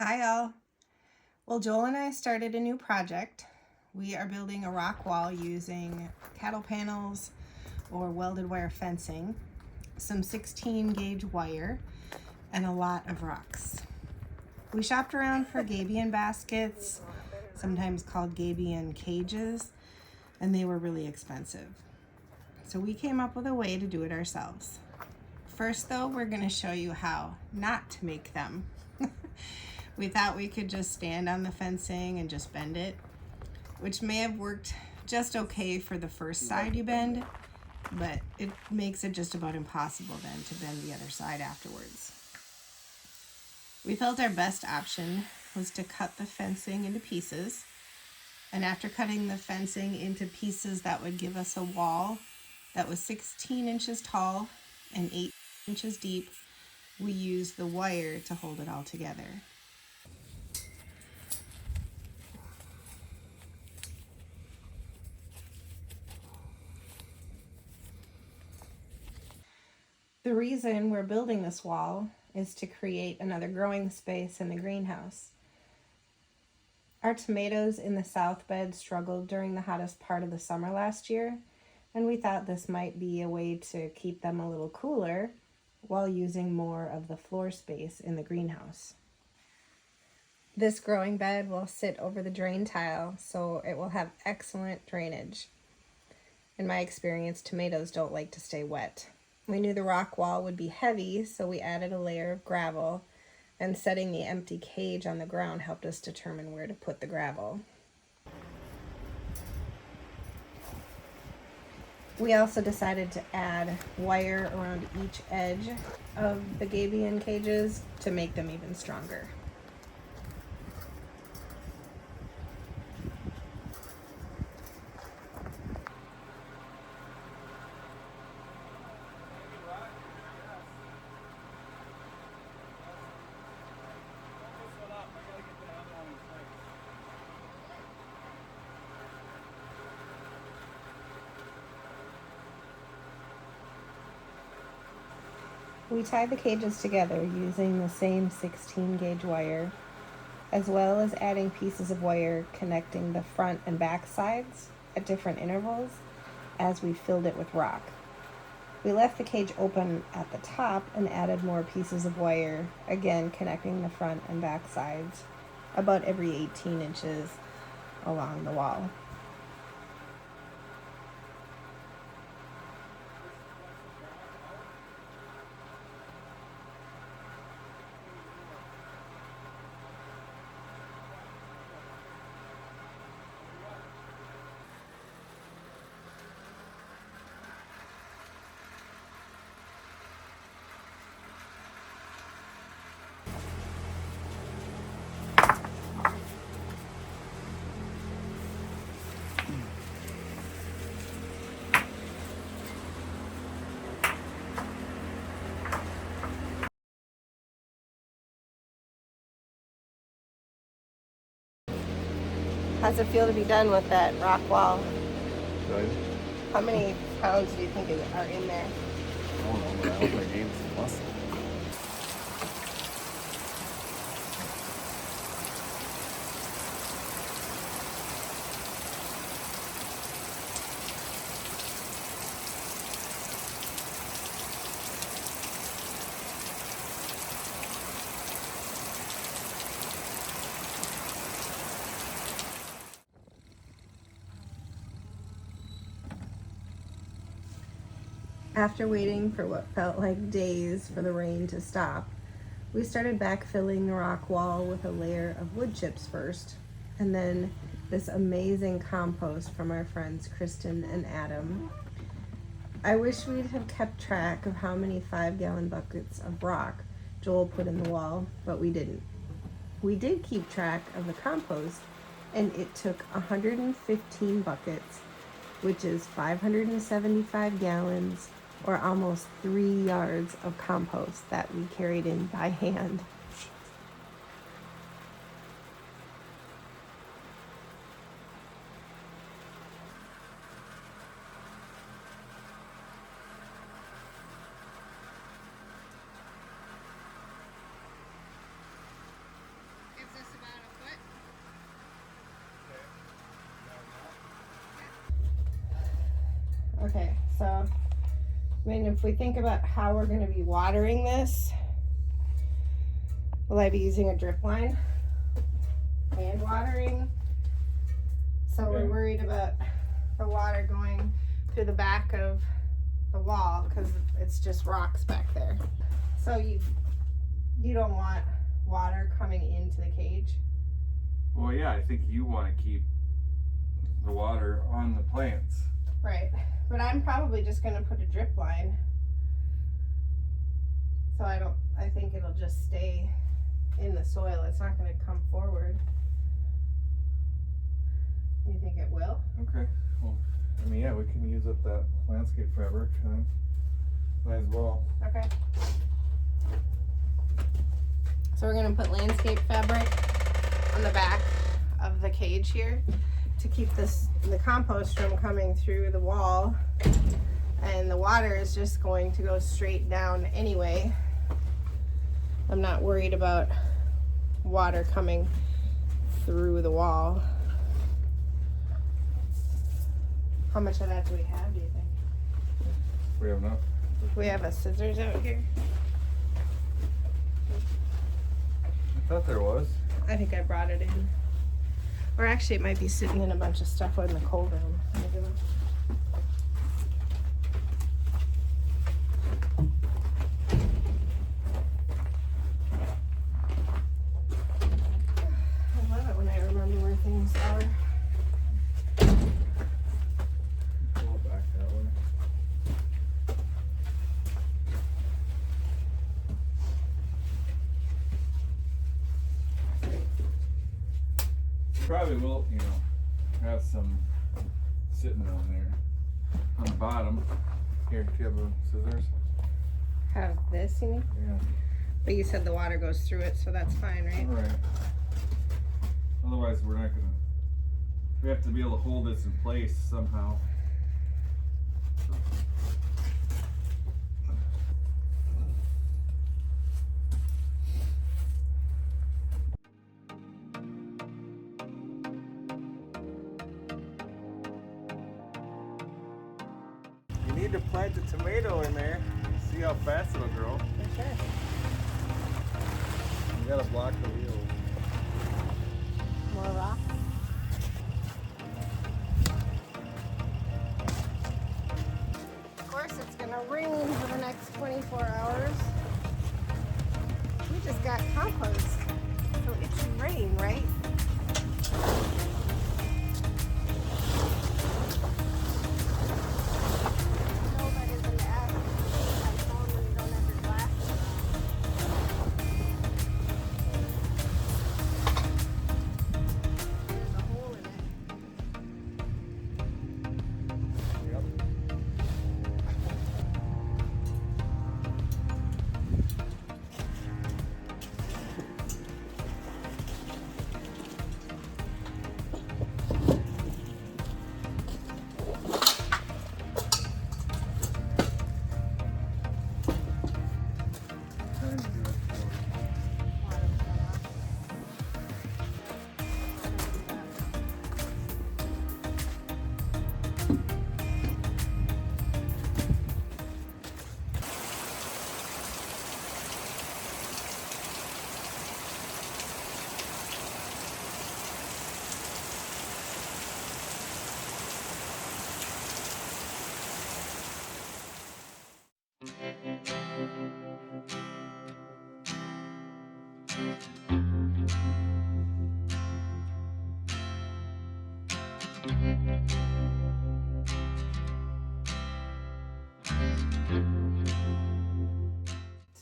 Hi all. Well, Joel and I started a new project. We are building a rock wall using cattle panels or welded wire fencing, some 16 gauge wire, and a lot of rocks. We shopped around for Gabion baskets, sometimes called Gabion cages, and they were really expensive. So we came up with a way to do it ourselves. First though, we're going to show you how not to make them. We thought we could just stand on the fencing and just bend it, which may have worked just okay for the first side you bend, but it makes it just about impossible then to bend the other side afterwards. We felt our best option was to cut the fencing into pieces, and after cutting the fencing into pieces that would give us a wall that was 16 inches tall and 8 inches deep, we used the wire to hold it all together. The reason we're building this wall is to create another growing space in the greenhouse. Our tomatoes in the south bed struggled during the hottest part of the summer last year, and we thought this might be a way to keep them a little cooler while using more of the floor space in the greenhouse. This growing bed will sit over the drain tile, so it will have excellent drainage. In my experience, tomatoes don't like to stay wet. We knew the rock wall would be heavy, so we added a layer of gravel, and setting the empty cage on the ground helped us determine where to put the gravel. We also decided to add wire around each edge of the Gabion cages to make them even stronger. We tied the cages together using the same 16 gauge wire, as well as adding pieces of wire connecting the front and back sides at different intervals as we filled it with rock. We left the cage open at the top and added more pieces of wire, again connecting the front and back sides about every 18 inches along the wall. How's it feel to be done with that rock wall? Good. How many pounds do you think are in there? I don't know, but I hope I gained some muscle. After waiting for what felt like days for the rain to stop, we started backfilling the rock wall with a layer of wood chips first, and then this amazing compost from our friends Kristen and Adam. I wish we'd have kept track of how many 5-gallon buckets of rock Joel put in the wall, but we didn't. We did keep track of the compost, and it took 115 buckets, which is 575 gallons, or almost 3 yards of compost that we carried in by hand. Okay, so I mean, if we think about how we're going to be watering this, will I be using a drip line and watering? So Okay. we're worried about the water going through the back of the wall because it's just rocks back there. So you don't want water coming into the cage. Well, yeah, I think you want to keep the water on the plants. Right, but I'm probably just gonna put a drip line. So I think it'll just stay in the soil. It's not gonna come forward. You think it will? Okay. Well, I mean, yeah, we can use up that landscape fabric. Might as well. Okay. So we're gonna put landscape fabric on the back of the cage here to keep the compost from coming through the wall, and the water is just going to go straight down anyway. I'm not worried about water coming through the wall. How much of that do we have, do you think? We have enough. We have a scissors out here. I thought there was. I think I brought it in. Or actually, it might be sitting in a bunch of stuff in the cold room. Let me go. I love it when I remember where things are. Pull it back that way. Probably will, have some sitting down there on the bottom. Here, do you have a scissors? Have this, you mean? Yeah. But you said the water goes through it, so that's fine, right? Right. Otherwise, we're not gonna. We have to be able to hold this in place somehow. You need to plant a tomato in there. See how fast it'll grow. For sure. You gotta block the wheel. More rock. Of course, it's gonna rain for the next 24 hours. We just got compost, so it should rain, right? No, that is an app. I phone when you don't have your glasses on. There's a hole in it. Yep.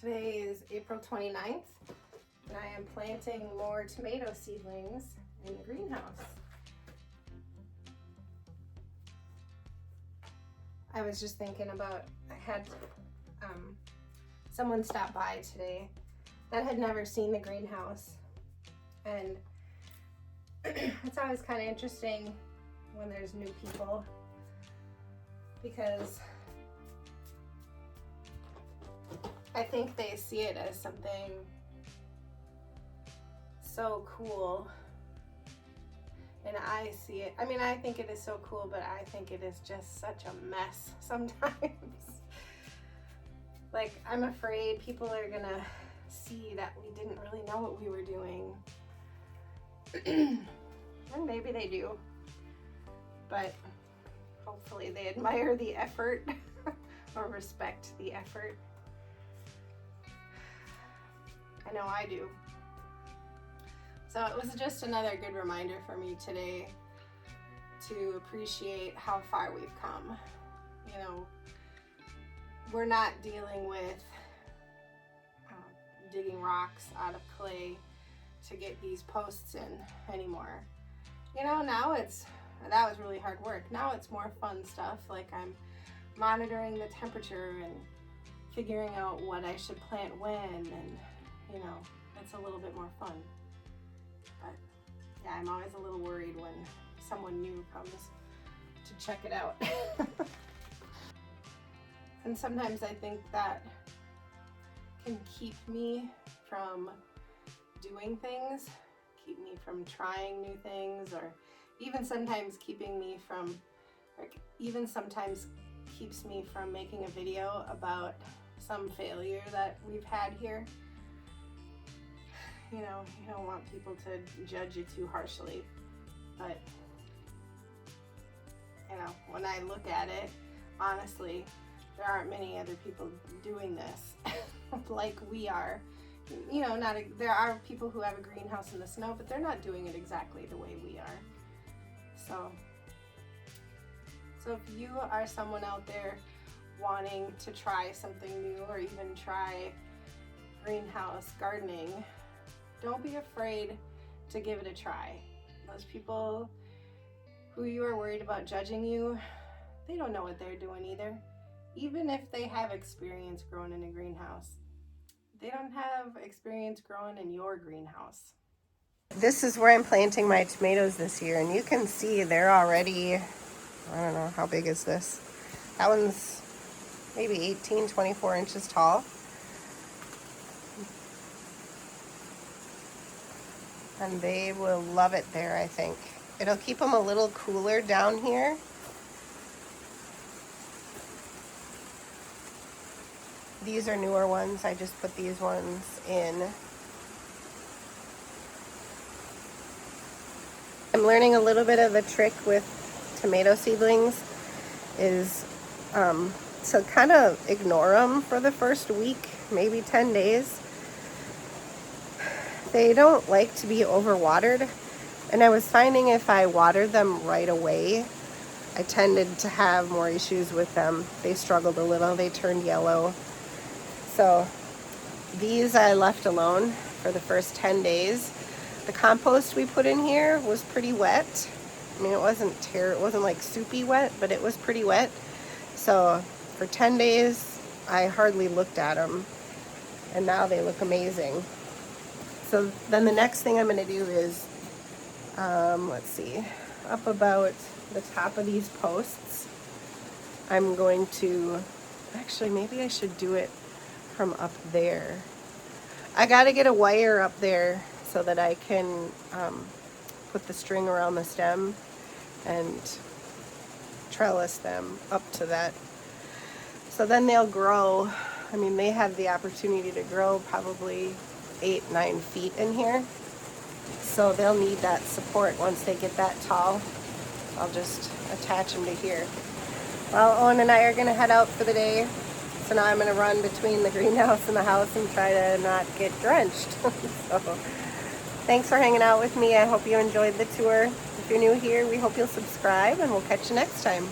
Today is April 29th, and I am planting more tomato seedlings in the greenhouse. I was just thinking about, I had someone stop by today that had never seen the greenhouse, and it's always kind of interesting when there's new people, because I think they see it as something so cool And I see it. I mean, I think it is so cool, but I think it is just such a mess sometimes. Like, I'm afraid people are gonna see that we didn't really know what we were doing. And maybe they do. But hopefully they admire the effort or respect the effort. I know I do. So it was just another good reminder for me today to appreciate how far we've come. You know, we're not dealing with digging rocks out of clay to get these posts in anymore. You know, now that was really hard work. Now it's more fun stuff, like I'm monitoring the temperature and figuring out what I should plant when, and you know, it's a little bit more fun. But yeah, I'm always a little worried when someone new comes to check it out. And sometimes I think that can keep me from doing things, keep me from trying new things, or even sometimes keeping me from, like, even sometimes keeps me from making a video about some failure that we've had here. You know, you don't want people to judge you too harshly, but you know, when I look at it, honestly, there aren't many other people doing this like we are. You know, there are people who have a greenhouse in the snow, but they're not doing it exactly the way we are. So if you are someone out there wanting to try something new, or even try greenhouse gardening, don't be afraid to give it a try. Those people who you are worried about judging you, they don't know what they're doing either. Even if they have experience growing in a greenhouse, they don't have experience growing in your greenhouse. This is where I'm planting my tomatoes this year, and you can see they're already, I don't know, how big is this? That one's maybe 18, 24 inches tall. And they will love it there, I think. It'll keep them a little cooler down here. These are newer ones. I just put these ones in. I'm learning a little bit of a trick with tomato seedlings is to kind of ignore them for the first week, maybe 10 days. They don't like to be overwatered, and I was finding if I watered them right away, I tended to have more issues with them. They struggled a little, they turned yellow. So these I left alone for the first 10 days. The compost we put in here was pretty wet. I mean, it wasn't like soupy wet, but it was pretty wet. So for 10 days, I hardly looked at them, and now they look amazing. So then the next thing I'm going to do is, let's see, up about the top of these posts, I'm going to, actually maybe I should do it from up there. I got to get a wire up there so that I can put the string around the stem and trellis them up to that. So then they'll grow. I mean, they have the opportunity to grow probably 8-9 feet in here. So they'll need that support once they get that tall. I'll just attach them to here. Well, Owen and I are going to head out for the day. So now I'm going to run between the greenhouse and the house and try to not get drenched. So thanks for hanging out with me. I hope you enjoyed the tour. If you're new here, we hope you'll subscribe, and we'll catch you next time.